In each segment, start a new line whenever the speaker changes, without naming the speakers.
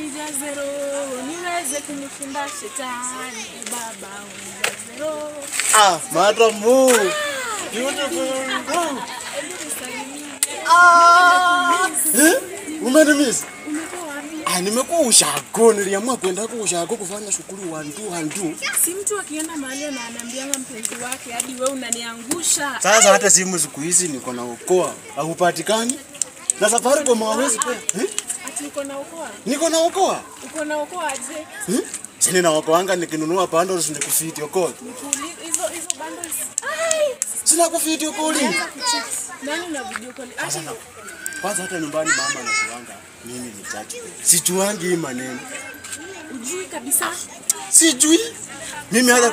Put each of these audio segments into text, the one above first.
unijaze roho niweze kumshinda shetani baba unijaze roho.
Madamu. Beautiful. Umenimis? Nimekuwa ushago, niliamua kwenda kwa ushago kufanya shughuli wandu.
Si mtu akienda mahali na anambianga mpenzi wake hadi wewe unaniangusha.
Sasa hata simu siku hizi niko na Okoa, haupatikani. Na safari kwa hawezi pia.
Ati uko na Okoa?
Niko na Okoa.
Uko na Okoa aje?
Sina na Okoanga nikinunua bundles nikufiti Okoa.
Hizo bundles.
Sina kufiti Okoa.
Nani na video call?
Kwanza hata nyumbani mama anashuanga mimi ni chachi. Sijuangi hii maneno.
Ujui kabisa?
Sijui. Mimi hata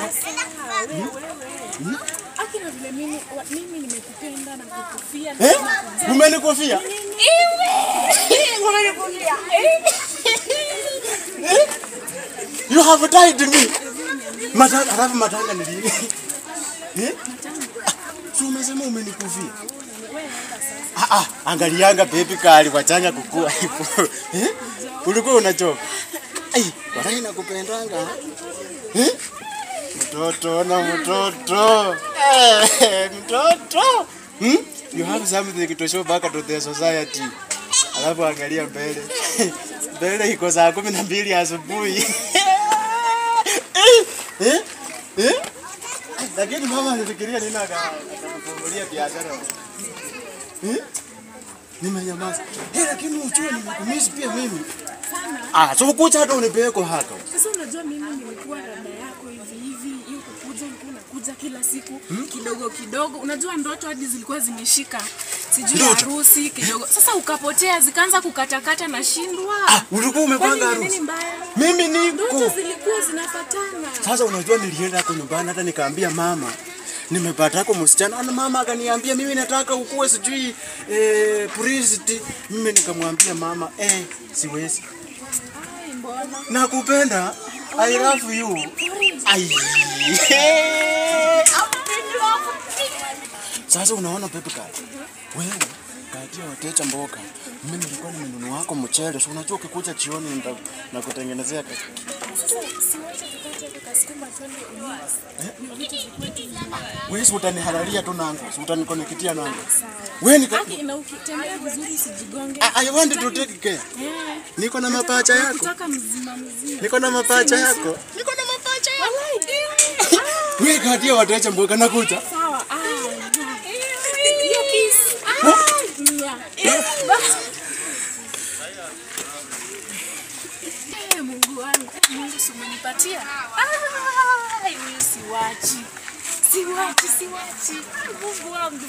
Akina vile mimi nimekupenda na kukufia.
Umenikufia?
Umenikufia.
You have died me. Matanga ni nini? So umesema umenikufia? Angalianga baby kali kwa chanya kukua hivyo. Ulikuwa unachoka? Warai nakupendanga. Mtoto na mtoto. Mtoto. You have something to show back to the society. Alafu angalia mbele. Mbele iko saa 12 asubuhi. Lakini mama anafikiria nini akafungulia biashara. Nimenyamaza. Lakini ujue nimekumiss pia mimi. Sana. So kuja hata unipeleko haka.
Sasa unajua mimi nimekuwa rada yako hivi hiyo kukuja unakuja kila siku kidogo. Unajua ndoto hadi zilikuwa zimeshika. Sijui harusi kidogo. Sasa ukapotea zikaanza kukatakata na shindwa.
Ulikuwa umepanga harusi. Mimi niko.
Ndoto zilikuwa zinafatana.
Sasa unajua nilienda hapo nyumbani hata nikaambia mama nimepata hapo msichana na mama akaniambia mimi nataka ukue sijui priest. Mimi nikamwambia mama siwezi.
Mbona?
Nakupenda. I love you. Sasa unaona pepe kali. Wewe katia wateja mboga. Mimi nilikuwa nimenunua wako mchele. So unajua ukikuja jioni na kutengenezea kazi.
Sasa siwache tukate tukasukuma twende Unis.
Wewe utanihalalia tu nangu. Utanikonektia nangu. Wewe
na ukitembea vizuri usijigonge.
I want to take care. Niko na mapacha yako.
Nataka mzima.
Niko na mapacha yako. Wewe katia wateja mboga nakuja.
Sawa. Hiyo kiss. Mungu wangu, Mungu umenipatia. Huyu siwachi. Mungu wangu.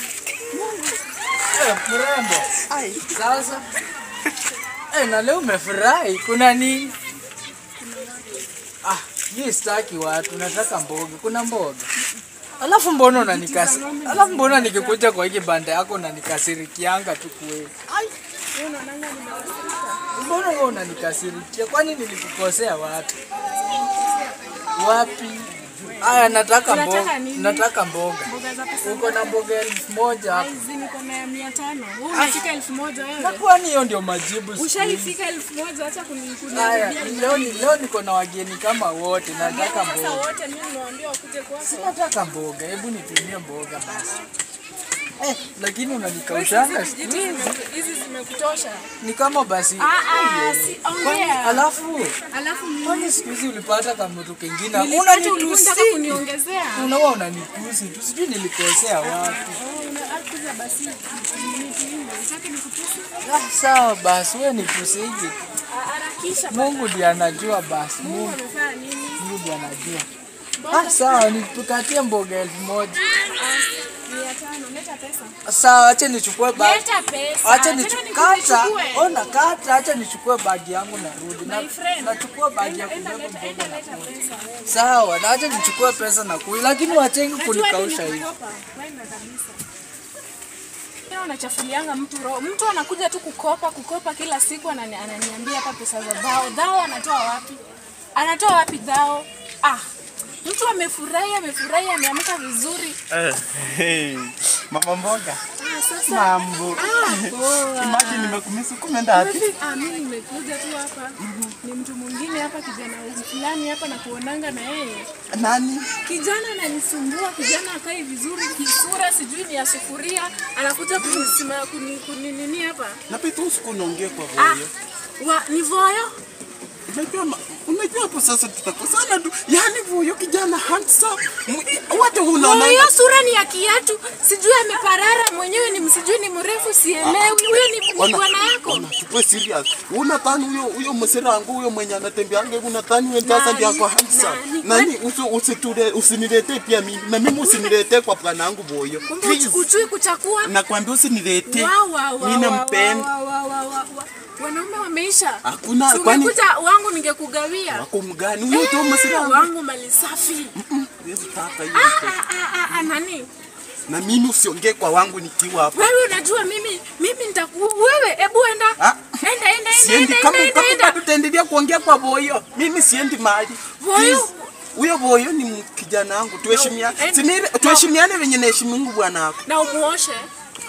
Mungu.
Mrembo. Sasa. Na leo umefurahi. Kuna nini? Mimi sitaki watu, nataka mboga. Kuna mboga. Alafu mbona unanikasi? Alafu mbona nikikuja kwa hiki banda yako unanikasirikianga tu kweli? Mbona wewe unanikasirikia? Kwani nilikukosea wapi? Wapi? Nataka mboga. Nataka mboga. Uko na mboga 1000 hapo.
Niko na 500. Wewe unafika 1000 wewe?
Na kwani hiyo ndio majibu?
Ushaifika 1000 acha kuniambia.
Leo niko na wageni kama wote. Nataka mboga.
Sasa wote mimi niwaambia wakuje kwako.
Nataka mboga. Hebu nitumie mboga basi. Lakini unanikaushanga
hizi zimekutosha.
Ni kama basi.
Si ongea.
Alafu kwani siku hizi ulipata kama mtu kingine unanitusi
kuniongezea.
Unaona unanitusi. Sijui nilikosea wapi.
Unakuja basi. Unataka nikutusi?
Sawa basi wewe nitusije.
Harakisha.
Mungu ndiye anajua basi.
Mungu amefanya nini?
Mungu ndiye anajua. Sawa nitukatie mboga 1000.
500 leta pesa.
Sawa acha nichukue bagi.
Leta pesa.
Acha nichukata. Ona kata acha nichukue bagi yangu narudi. Nachukua bagi ya kubeba mboga na pesa. Sawa na acha nichukue pesa na kui lakini wachengi kunikausha hivi.
Wewe kabisa. Leo unachafulianga mtu roho. Mtu anakuja tu kukopa kila siku ananiambia hapa pesa za dhao. Dhao anatoa wapi? Anatoa wapi dhao? Mtu amefurahi ameamka vizuri.
Mama mboga.
Sasa.
Mambo.
Poa.
Imagine nimekumisi kumeenda wapi?
Mimi nimekuja tu hapa. Ni mtu mwingine hapa, kijana fulani hapa na kuonanga na yeye.
Nani?
Kijana ananisumbua, kijana akai vizuri, kisura sijui ni ya sufuria, anakuja kunisimama nini hapa.
Na pia usiku unaongea kwa voyo.
Ni voyo?
Unajua hapo sasa tutakosana tu. Yaani voyo kijana handsome. Wote unaona.
Hiyo sura ni ya kiatu. Sijui ameparara mwenyewe, ni msijui ni mrefu sielewi. Huyo ni bwana yako.
Chukua serious. Unadhani huyo msera wangu huyo mwenye anatembea anga unadhani wewe sasa ndio kwa handsome. Nani usiniletee pia mimi. Na mimi usiniletee kwa bwana wangu voyo.
Please. Ujui kuchakua?
Nakwambia usiniletee. Mimi nampenda.
Wanaume wameisha.
Hakuna
kwani kuja wangu ningekugawia.
Wako mgani? Huyo tu msira
wangu mali safi.
Yesu taka hiyo.
Nani?
Na mimi usiongee kwa wangu nikiwa hapa.
Wewe unajua mimi wewe hebu enda. Enda.
Siendi kama tutaendelea kuongea kwa voyo. Mimi siendi mahali.
Voyo.
Huyo voyo ni kijana wangu. Tuheshimiane venye naheshimu bwana wako.
Na umuoshe.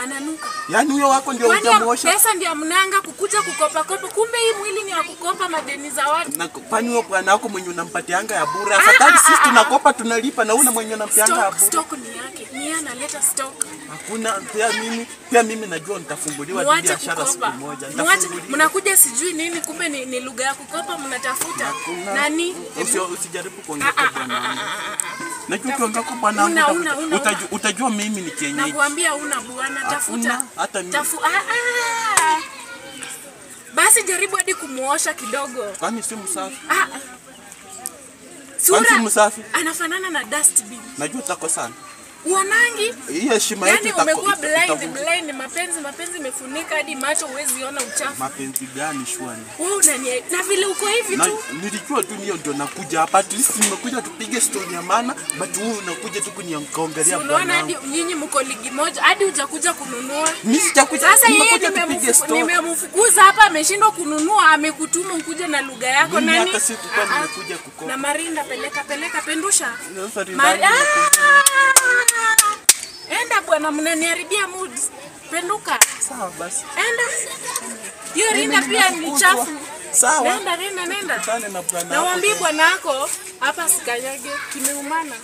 Ananuka.
Yaani huyo wako ndio utamuosha.
Pesa ndio mnanga kukuja kukopa. Kumbe hii mwili ni ya kukopa madeni za watu.
Na kwani huyo bwana wako mwenye unampatianga ya bure. Afadhali sisi tunakopa tunalipa na una mwenye unampatianga ya bure.
Stock ni yake. Ni yeye analeta stock.
Hakuna pia mimi najua nitafunguliwa biashara siku moja.
Mnakuja sijui nini, kumbe ni lugha ya kukopa mnatafuta. Nani?
Usijaribu kuongea kwa bwana. Najua ukiongea kwa bwana utajua mimi ni kienyeji.
Nakwambia una bwana, tafuta.
Hata mimi.
Basi jaribu hadi kumuosha kidogo.
Kwani si msafi?
Sura
msafi?
Anafanana na dustbin.
Najua tako sana.
Uonangi?
Hii heshima yetu
itakuwa. Yaani umekuwa blind, mapenzi imefunika hadi macho huwezi ona uchafu.
Mapenzi gani shwani?
Wewe na vile uko hivi tu.
Nilijua tu ndio nakuja hapa. At least nimekuja tupige story ya maana, but wewe unakuja tu kuniongelea bwana.
Unaona hadi nyinyi mko ligi moja, hadi hujakuja kununua.
Mimi sijakuja.
Sasa yeye nimemfukuza hapa, ameshindwa kununua, amekutuma ukuje na lugha yako. Nani?
Hata sisi tulikuwa nimekuja kukopa.
Na Marinda peleka pendusha. Enda bwana, mnaniharibia mood. Penduka.
Sawa basi.
Enda. Hiyo rinda pia ni chafu.
Sawa.
Nenda. Nawaambia bwana wako hapa sikanyage, kimeumana.